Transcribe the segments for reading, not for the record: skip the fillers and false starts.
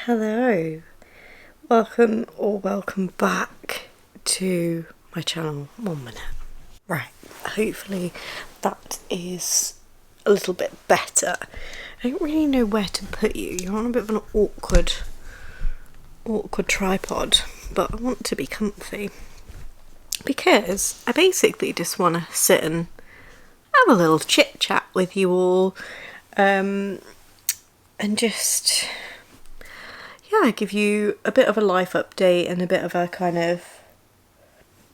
Hello, welcome back to my channel. 1 minute. Right, hopefully that is a little bit better. I don't really know where to put you. You're on a bit of an awkward tripod, but I want to be comfy because I basically just want to sit and have a little chit chat with you all, and just give you a bit of a life update and a bit of a kind of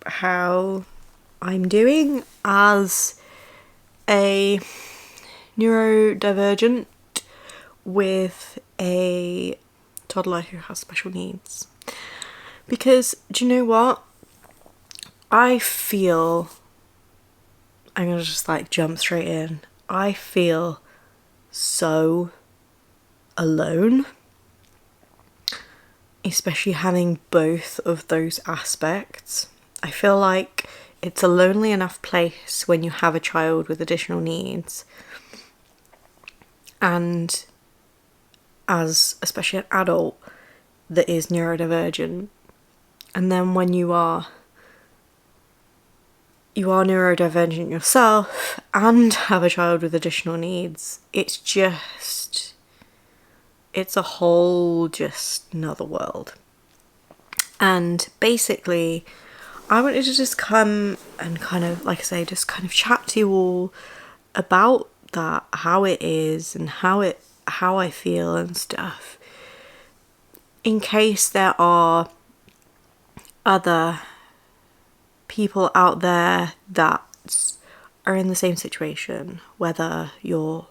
how I'm doing as a neurodivergent with a toddler who has special needs. Because do you know what? I'm gonna just jump straight in. I feel so alone, especially having both of those aspects. I feel like it's a lonely enough place when you have a child with additional needs, and as especially an adult that is neurodivergent, and then when you are neurodivergent yourself and have a child with additional needs, it's a whole just another world. And basically I wanted to just come and just chat to you all about that, how it is and how I feel and stuff, in case there are other people out there that are in the same situation, whether you're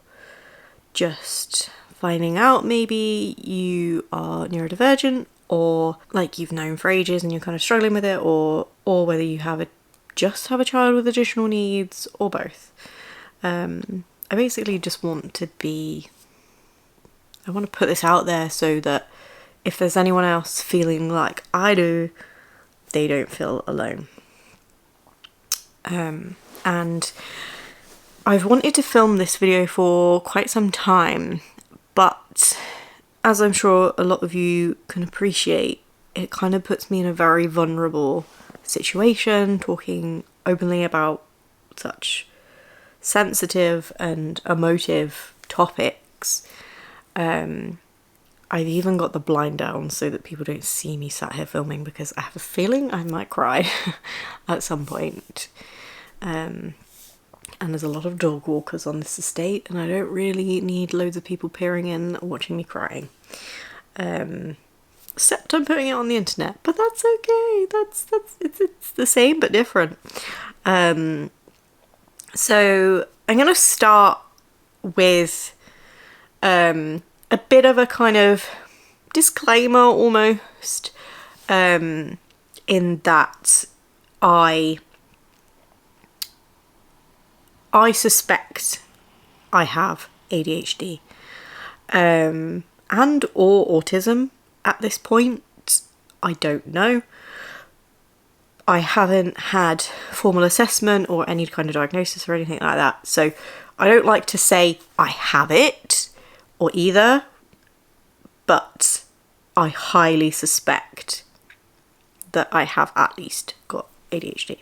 just finding out maybe you are neurodivergent, or you've known for ages and you're kind of struggling with it, or whether you have a child with additional needs, or both. I basically just want to put this out there so that if there's anyone else feeling like I do, they don't feel alone. And I've wanted to film this video for quite some time, but as I'm sure a lot of you can appreciate, it kind of puts me in a very vulnerable situation, talking openly about such sensitive and emotive topics. I've even got the blind down so that people don't see me sat here filming, because I have a feeling I might cry at some point. And there's a lot of dog walkers on this estate, and I don't really need loads of people peering in watching me crying. Except I'm putting it on the internet, but that's okay. It's the same but different. So I'm gonna start with a bit of a kind of disclaimer almost, in that I suspect I have ADHD, and or autism at this point. I don't know. I haven't had formal assessment or any kind of diagnosis or anything like that, so I don't like to say I have it or either, but I highly suspect that I have at least got ADHD.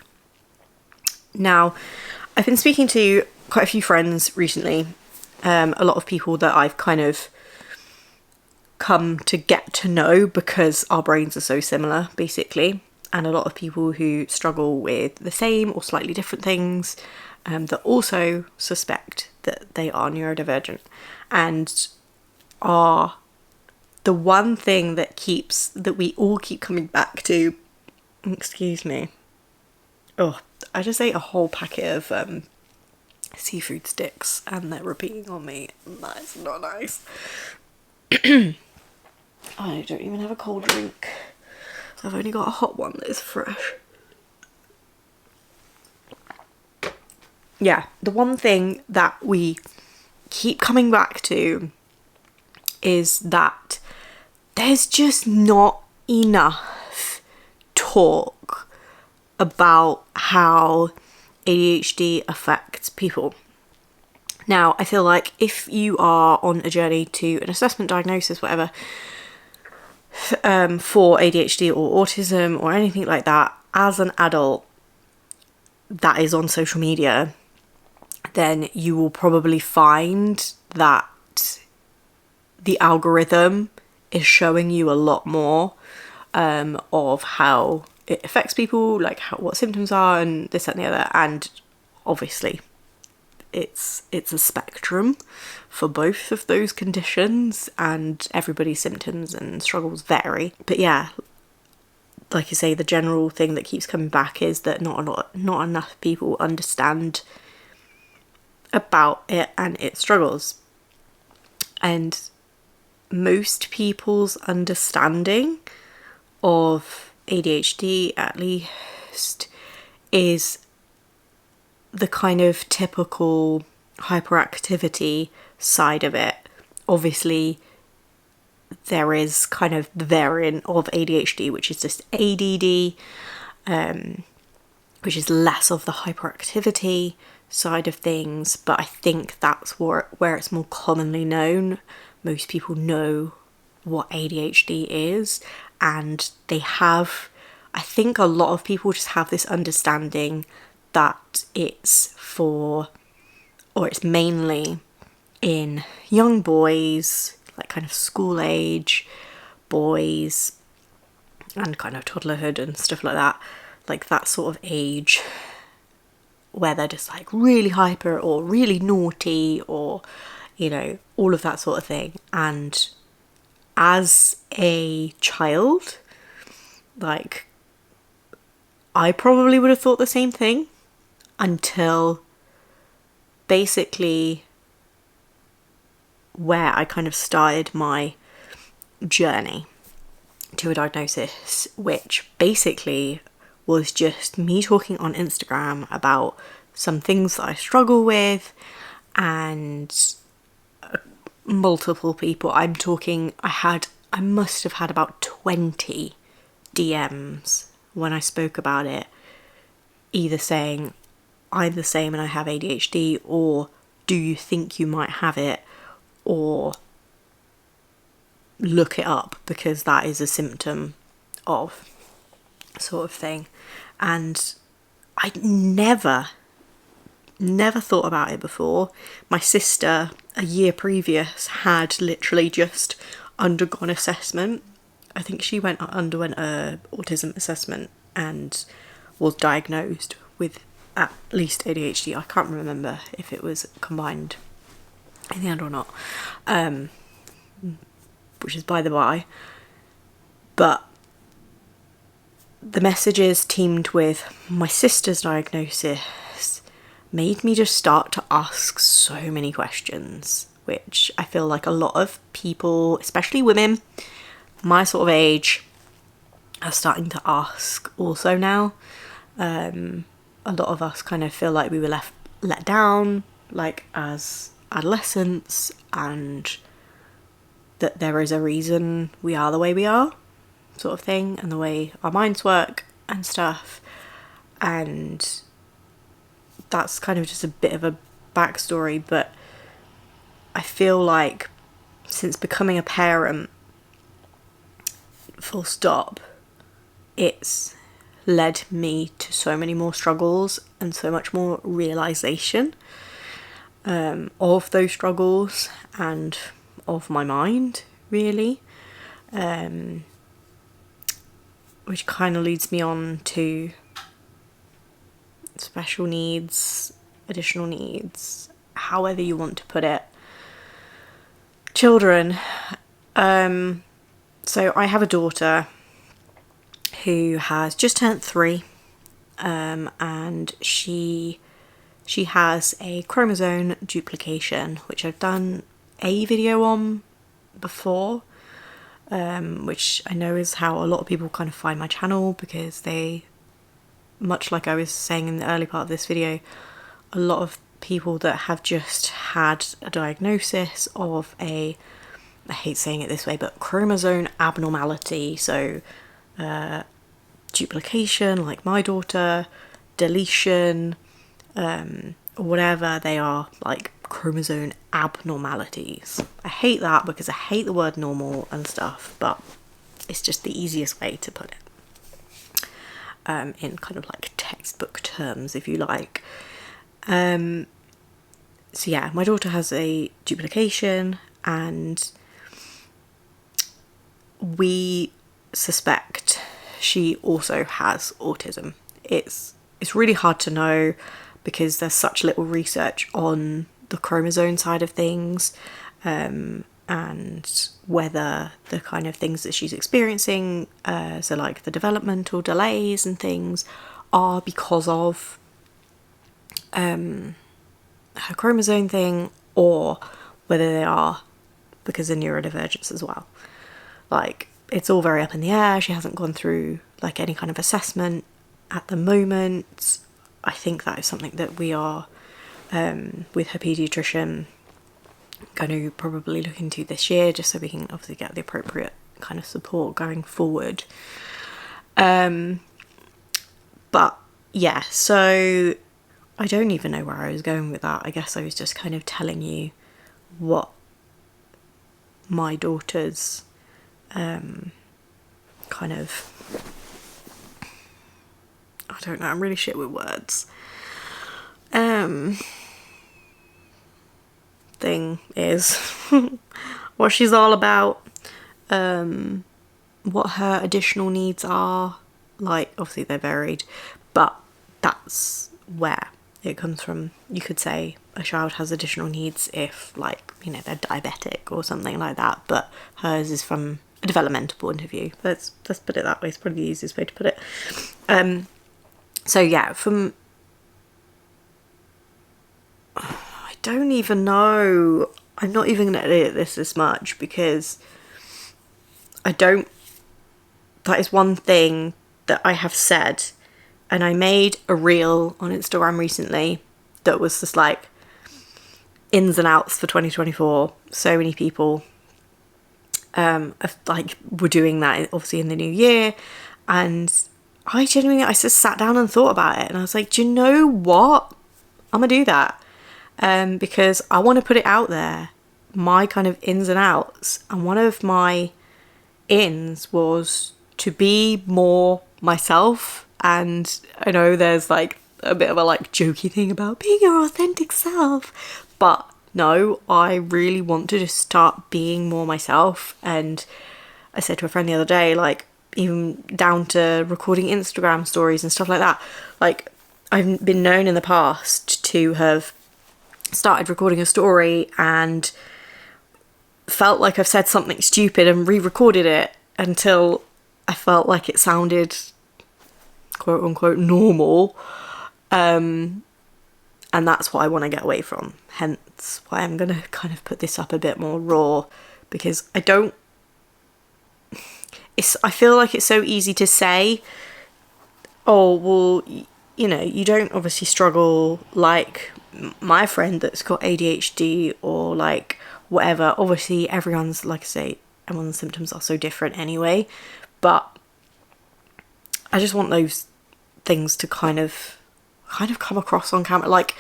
Now, I've been speaking to quite a few friends recently, a lot of people that I've kind of come to get to know because our brains are so similar, basically, and a lot of people who struggle with the same or slightly different things, that also suspect that they are neurodivergent, and are the one thing that we all keep coming back to. Excuse me. Oh, I just ate a whole packet of seafood sticks and they're repeating on me. That is not nice. I don't even have a cold drink. I've only got a hot one that is fresh. Yeah, the one thing that we keep coming back to is that there's just not enough talk about how ADHD affects people. Now, I feel like if you are on a journey to an assessment, diagnosis, whatever, for ADHD or autism or anything like that as an adult that is on social media, then you will probably find that the algorithm is showing you a lot more of how it affects people, like what symptoms are and this, that and the other. And obviously it's a spectrum for both of those conditions, and everybody's symptoms and struggles vary. But yeah, like you say, the general thing that keeps coming back is that not enough people understand about it and its struggles. And most people's understanding of ADHD, at least, is the kind of typical hyperactivity side of it. Obviously, there is kind of the variant of ADHD, which is just ADD, which is less of the hyperactivity side of things, but I think that's where it's more commonly known. Most people know what ADHD is, and I think a lot of people just have this understanding that it's mainly in young boys, like kind of school age boys and kind of toddlerhood and stuff like that sort of age where they're just like really hyper or really naughty or, you know, all of that sort of thing. And as a child, like, I probably would have thought the same thing until basically where I kind of started my journey to a diagnosis, which basically was just me talking on Instagram about some things that I struggle with, and multiple people. I must have had about 20 DMs when I spoke about it, either saying I'm the same and I have ADHD, or do you think you might have it, or look it up because that is a symptom of, sort of thing. And I'd never thought about it before. My sister, a year previous, had literally just undergone assessment. I think she underwent a autism assessment and was diagnosed with at least ADHD. I can't remember if it was combined in the end or not, which is by the by. But the messages teamed with my sister's diagnosis made me just start to ask so many questions, which I feel like a lot of people, especially women my sort of age, are starting to ask also now. A lot of us kind of feel like we were let down, like as adolescents, and that there is a reason we are the way we are, sort of thing, and the way our minds work and stuff. And that's kind of just a bit of a backstory, but I feel like since becoming a parent, full stop, it's led me to so many more struggles and so much more realization of those struggles and of my mind, really, which kind of leads me on to special needs, additional needs, however you want to put it, children. So I have a daughter who has just turned 3, and she has a chromosome duplication, which I've done a video on before, which I know is how a lot of people kind of find my channel, because they, much like I was saying in the early part of this video, a lot of people that have just had a diagnosis of I hate saying it this way, but chromosome abnormality, so duplication, like my daughter, deletion, or whatever, they are like chromosome abnormalities. I hate that because I hate the word normal and stuff, but It's just the easiest way to put it, in kind of like textbook terms, if you like. So yeah, my daughter has a duplication, and we suspect she also has autism. It's really hard to know because there's such little research on the chromosome side of things, and whether the kind of things that she's experiencing, so like the developmental delays and things, are because of her chromosome thing, or whether they are because of neurodivergence as well. Like, it's all very up in the air. She hasn't gone through like any kind of assessment at the moment. I think that is something that we are, with her paediatrician, going to probably look into this year, just so we can obviously get the appropriate kind of support going forward. But yeah, so I don't even know where I was going with that. I guess I was just kind of telling you what my daughter's kind of, I don't know, I'm really shit with words, thing is, what she's all about, what her additional needs are. Like, obviously they're varied, but that's where it comes from. You could say a child has additional needs if, like, you know, they're diabetic or something like that, but hers is from a developmental point of view. Let's put it that way. It's probably the easiest way to put it. So yeah, I don't even know. I'm not even going to edit this much because that is one thing that I have said, and I made a reel on Instagram recently that was just like ins and outs for 2024. So many people like were doing that obviously in the new year, and I just sat down and thought about it, and I was like, do you know what? I'm gonna do that, because I want to put it out there, my kind of ins and outs. And one of my ins was to be more myself. And I know there's like a bit of a like jokey thing about being your authentic self, but no, I really want to just start being more myself. And I said to a friend the other day, like, even down to recording Instagram stories and stuff like that. Like, I've been known in the past to have started recording a story and felt like I've said something stupid and re-recorded it until I felt like it sounded quote unquote normal. And that's what I want to get away from. Hence why I'm going to kind of put this up a bit more raw, because I feel like it's so easy to say, oh, well, you know, you don't obviously struggle like my friend that's got ADHD or like whatever. Obviously everyone's, like I say, everyone's symptoms are so different anyway, but I just want those things to kind of come across on camera. Like,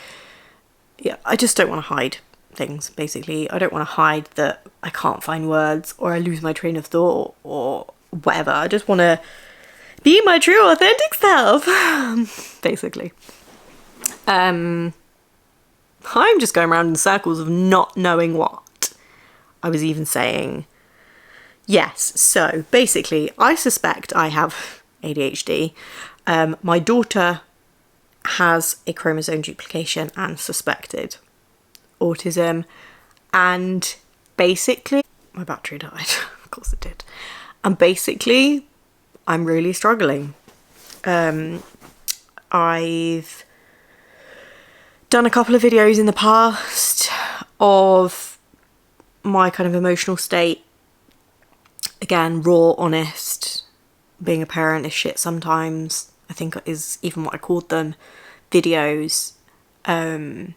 yeah, I just don't want to hide things, basically. I don't want to hide that I can't find words or I lose my train of thought or whatever. I just want to be my true authentic self, basically. I'm just going around in circles of not knowing what I was even saying. Yes, so basically I suspect I have ADHD. My daughter has a chromosome duplication and suspected autism, and basically my battery died. Of course it did. And basically I'm really struggling. I've done a couple of videos in the past of my kind of emotional state. Again, raw, honest. Being a parent is shit sometimes, I think is even what I called them, videos. And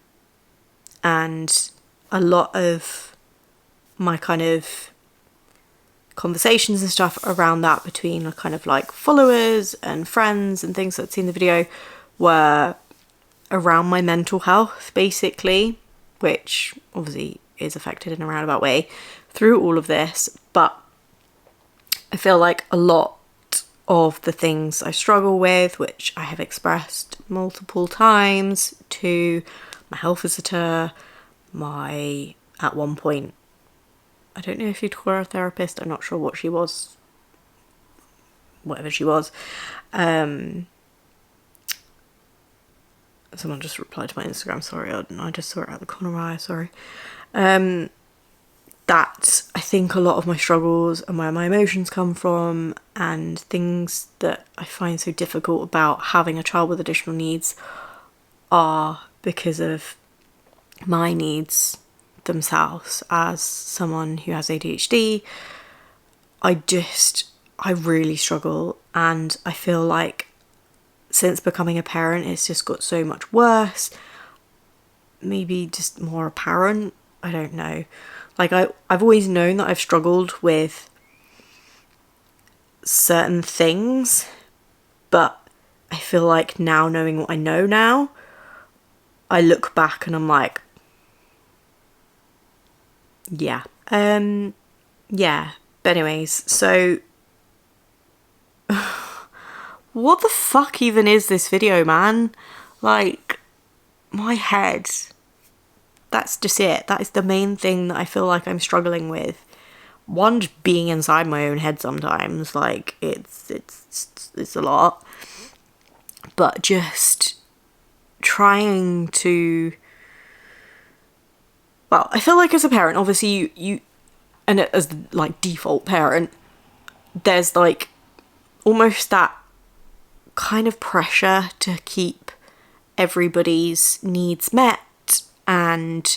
a lot of my kind of conversations and stuff around that between kind of like followers and friends and things that I'd seen the video were around my mental health, basically, which obviously is affected in a roundabout way through all of this. But I feel like a lot of the things I struggle with, which I have expressed multiple times to my health visitor, at one point, I don't know if you'd call her a therapist, I'm not sure what she was, whatever she was. Someone just replied to my Instagram, sorry, I just saw it out the corner of my eye, sorry. That's, I think, a lot of my struggles and where my emotions come from, and things that I find so difficult about having a child with additional needs are because of my needs themselves. As someone who has ADHD, I really struggle, and I feel like since becoming a parent it's just got so much worse, maybe just more apparent, I don't know. Like, I've always known that I've struggled with certain things, but I feel like now, knowing what I know now, I look back and I'm like, yeah. Yeah. But anyways, so what the fuck even is this video, man? Like, my head. That's just it. That is the main thing that I feel like I'm struggling with. One, just being inside my own head sometimes. Like, it's a lot. But just trying to... Well, I feel like as a parent, obviously you and as like default parent, there's like almost that kind of pressure to keep everybody's needs met and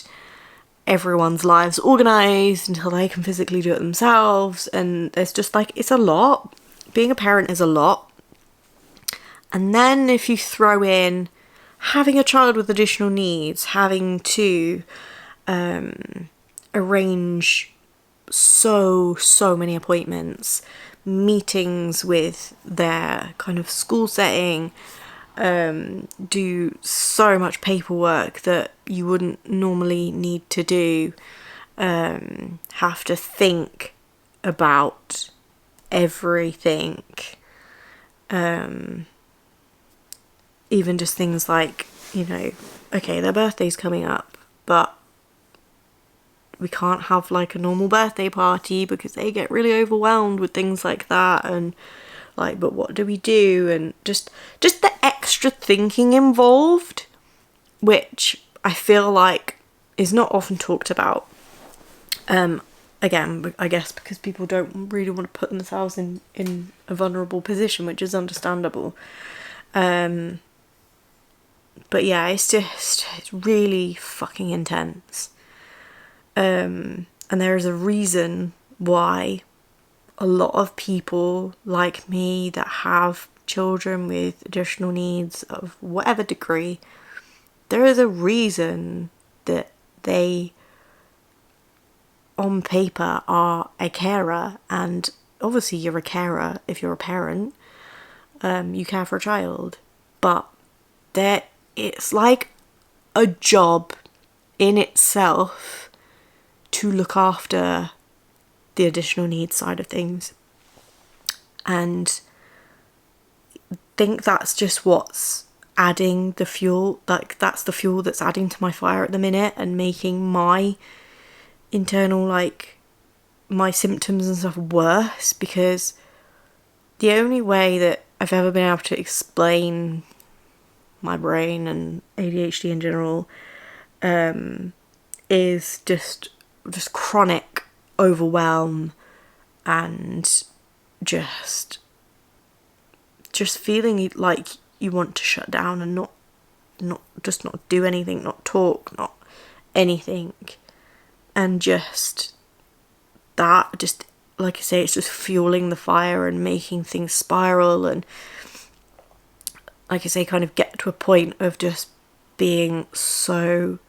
everyone's lives organised until they can physically do it themselves. And there's just like, it's a lot. Being a parent is a lot. And then if you throw in having a child with additional needs, having to arrange so many appointments, meetings with their kind of school setting, do so much paperwork that you wouldn't normally need to do, have to think about everything, even just things like, you know, okay, their birthday's coming up, but we can't have like a normal birthday party because they get really overwhelmed with things like that, and like, but what do we do? And just the extra thinking involved, which I feel like is not often talked about. Again, I guess because people don't really want to put themselves in a vulnerable position, which is understandable. But yeah, it's really fucking intense. And there is a reason why a lot of people like me that have children with additional needs of whatever degree, there is a reason that they, on paper, are a carer. And obviously you're a carer if you're a parent. You care for a child. But it's like a job in itself to look after the additional needs side of things. And I think that's just what's adding the fuel, like that's the fuel that's adding to my fire at the minute and making my internal, like, my symptoms and stuff worse, because the only way that I've ever been able to explain my brain and ADHD in general is just chronic overwhelm and just feeling like you want to shut down and not do anything, not talk, not anything. And just that, just like I say, it's just fueling the fire and making things spiral, and like I say, kind of get to a point of just being so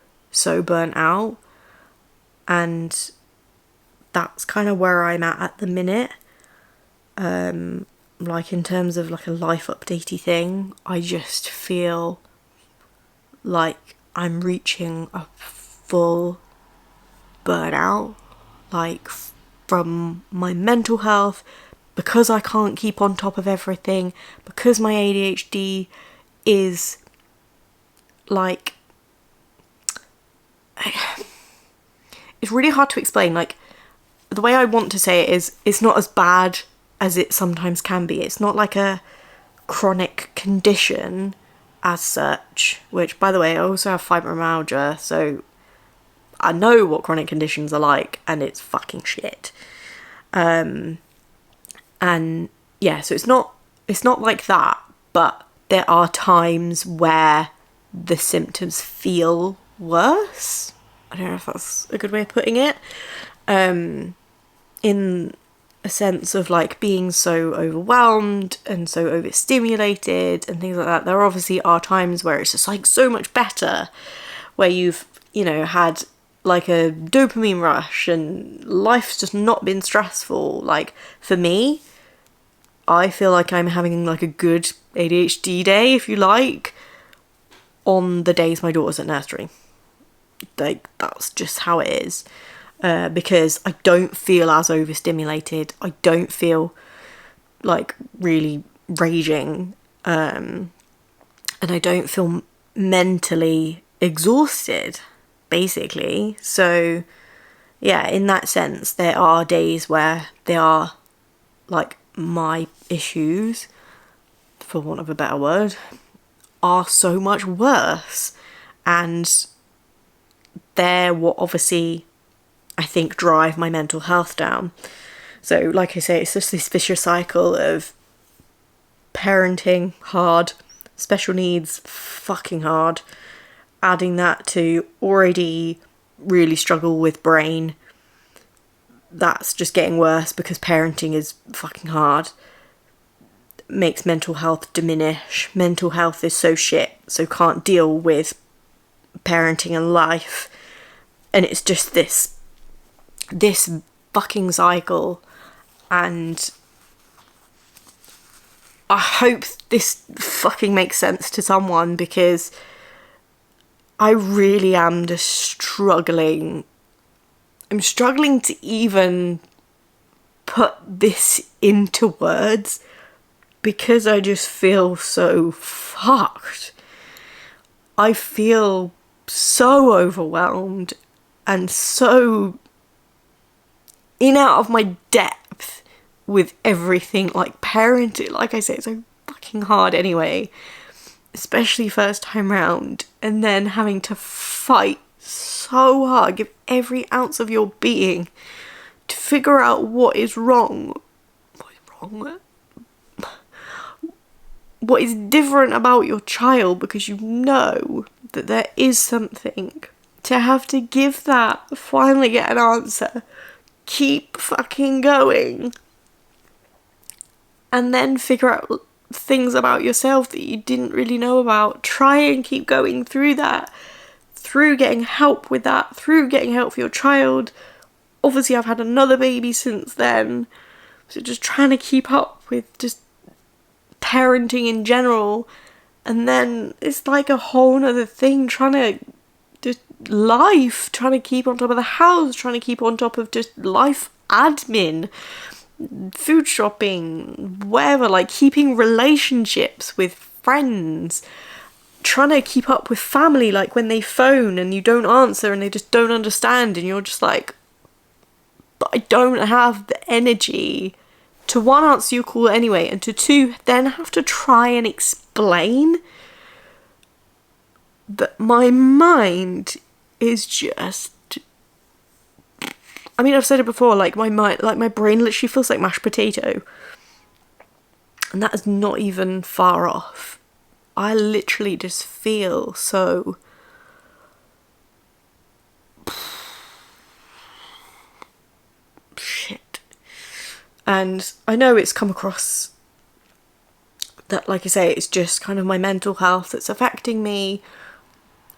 burnt out. And that's kind of where I'm at the minute. Like, in terms of like a life updatey thing, I just feel like I'm reaching a full burnout, like from my mental health, because I can't keep on top of everything, because my ADHD is like, it's really hard to explain. Like, the way I want to say it is, it's not as bad as it sometimes can be. It's not like a chronic condition as such, which, by the way, I also have fibromyalgia, so I know what chronic conditions are like, and it's fucking shit. And yeah, so it's not like that, but there are times where the symptoms feel worse. I don't know if that's a good way of putting it. In a sense of like being so overwhelmed and so overstimulated and things like that. There obviously are times where it's just like so much better, where you've, you know, had like a dopamine rush and life's just not been stressful. Like, for me, I feel like I'm having like a good ADHD day, if you like, on the days my daughter's at nursery. Like, that's just how it is. Because I don't feel as overstimulated. I don't feel like really raging. And I don't feel mentally exhausted, basically. So yeah, in that sense, there are days where they are like my issues, for want of a better word, are so much worse. And they're what obviously I think drive my mental health down. So like I say, it's just this vicious cycle of parenting hard, special needs fucking hard, adding that to already really struggle with brain. That's just getting worse because parenting is fucking hard. Makes mental health diminish. Mental health is so shit, so can't deal with parenting and life. And it's just this fucking cycle. And I hope this fucking makes sense to someone, because I really am just struggling. I'm struggling to even put this into words, because I just feel so fucked. I feel so overwhelmed and so in out of my depth with everything. Like, parenting, like I say, it's so fucking hard anyway, especially first time round, and then having to fight so hard, give every ounce of your being to figure out what is wrong. What is different about your child, because you know that there is something. To have to give that, finally get an answer, keep fucking going, and then figure out things about yourself that you didn't really know about. Try and keep going through that, through getting help with that, through getting help for your child. Obviously, I've had another baby since then, so just trying to keep up with just parenting in general. And then it's like a whole nother thing, trying to just life, trying to keep on top of the house, trying to keep on top of just life admin, food shopping, whatever, like keeping relationships with friends, trying to keep up with family, like when they phone and you don't answer and they just don't understand, and you're just like, but I don't have the energy to, one, answer your call anyway, and to, two, then have to try and explain that my mind is just, I mean, I've said it before, like my mind, like my brain literally feels like mashed potato, and that is not even far off. I literally just feel so shit. And I know it's come across that, like I say, it's just kind of my mental health that's affecting me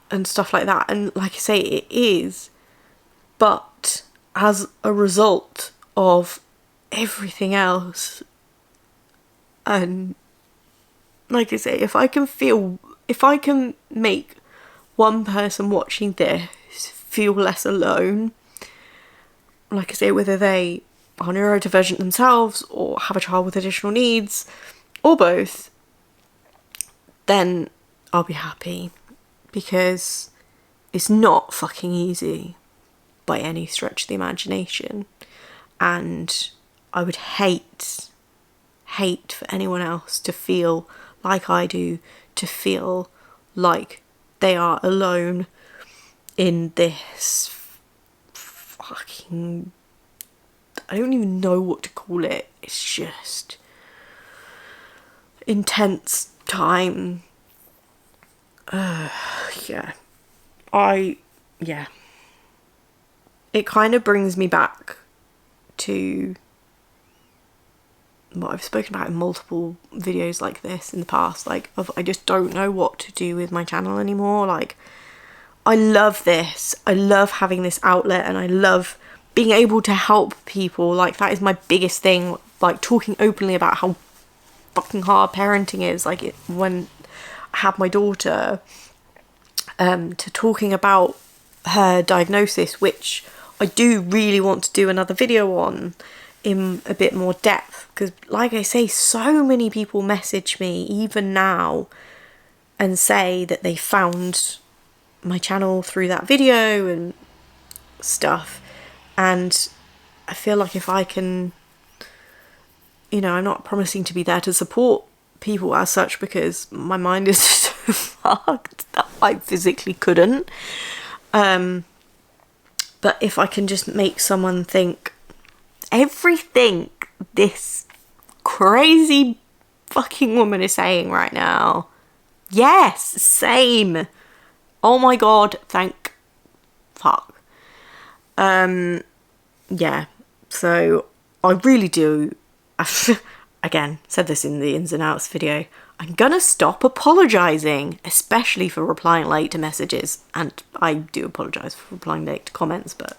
and stuff like that. And like I say, it is. But as a result of everything else, and like I say, if I can make one person watching this feel less alone, like I say, whether they are neurodivergent themselves or have a child with additional needs or both, then I'll be happy, because it's not fucking easy by any stretch of the imagination. And I would hate for anyone else to feel like I do, to feel like they are alone in this fucking, I don't even know what to call it. It's just intense time. Yeah. It kind of brings me back to what I've spoken about in multiple videos like this in the past, like, of I just don't know what to do with my channel anymore. Like, I love this. I love having this outlet, and I love being able to help people. Like, that is my biggest thing. Like, talking openly about how fucking hard parenting is. Like, when I had my daughter, to talking about her diagnosis, which I do really want to do another video on in a bit more depth, because like I say, so many people message me even now and say that they found my channel through that video and stuff, and I feel like if I can, I'm not promising to be there to support people as such, because my mind is so fucked that I physically couldn't, but if I can just make someone think everything this crazy fucking woman is saying right now, yes, same, oh my god, thank fuck. Yeah, so I really do, again, said this in the ins and outs video, I'm gonna stop apologising, especially for replying late to messages, and I do apologise for replying late to comments, but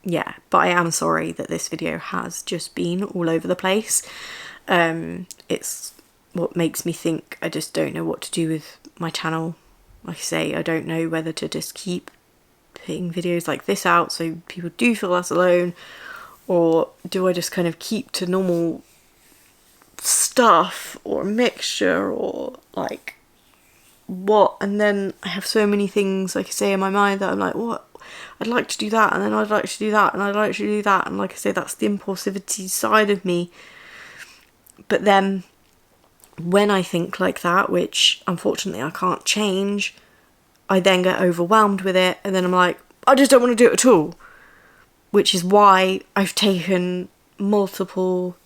yeah, but I am sorry that this video has just been all over the place. It's what makes me think I just don't know what to do with my channel. Like I say, I don't know whether to just keep putting videos like this out so people do feel less alone, or do I just kind of keep to normal stuff, or a mixture, or like what? And then I have so many things, like I say, in my mind that I'm like, what? I'd like to do that, and then I'd like to do that, and I'd like to do that, and like I say, that's the impulsivity side of me. But then when I think like that, which unfortunately I can't change, I then get overwhelmed with it, and then I'm like, I just don't want to do it at all. Which is why I've taken multiple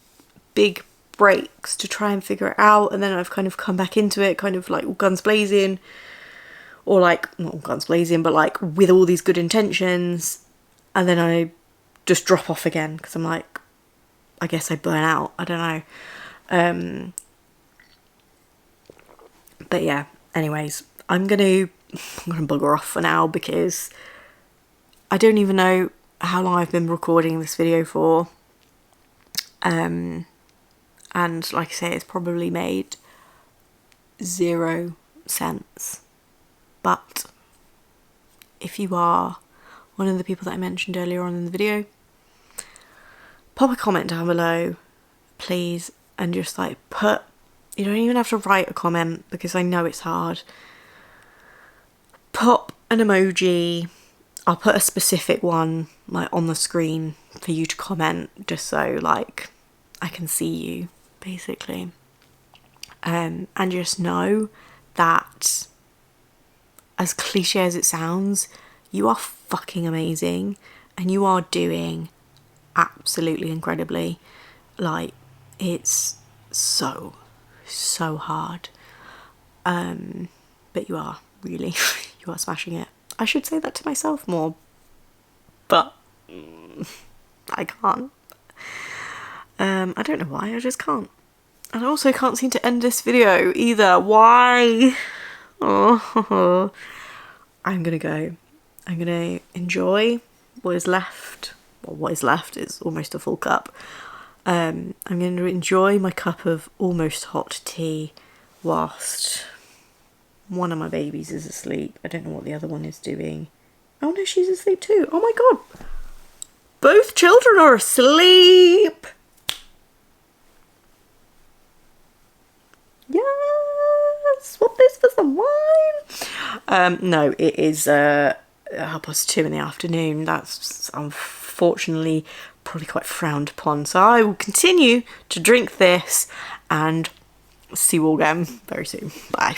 big breaks to try and figure it out, and then I've kind of come back into it, kind of like all guns blazing, or like, not all guns blazing, but like with all these good intentions, and then I just drop off again, because I'm like, I guess I burn out, I don't know. But yeah, anyways, I'm gonna bugger off for now, because I don't even know how long I've been recording this video for, and like I say, it's probably made 0 sense, but if you are one of the people that I mentioned earlier on in the video, pop a comment down below, please, and just like you don't even have to write a comment, because I know it's hard. Pop an emoji. I'll put a specific one like on the screen for you to comment, just so like I can see you, basically. And just know that, as cliche as it sounds, you are fucking amazing, and you are doing absolutely incredibly. Like, it's so hard, but you are really you are smashing it. I should say that to myself more, but I can't. I don't know why, I just can't. And I also can't seem to end this video either. Why? Oh, I'm gonna go. I'm gonna enjoy what is left. Well, what is left is almost a full cup. I'm going to enjoy my cup of almost hot tea whilst one of my babies is asleep. I don't know what the other one is doing. Oh no, she's asleep too. Oh my god. Both children are asleep. Yes, swap this for some wine. No, it is 2:30 in the afternoon. That's unfortunately probably quite frowned upon. So I will continue to drink this and see you all again very soon. Bye.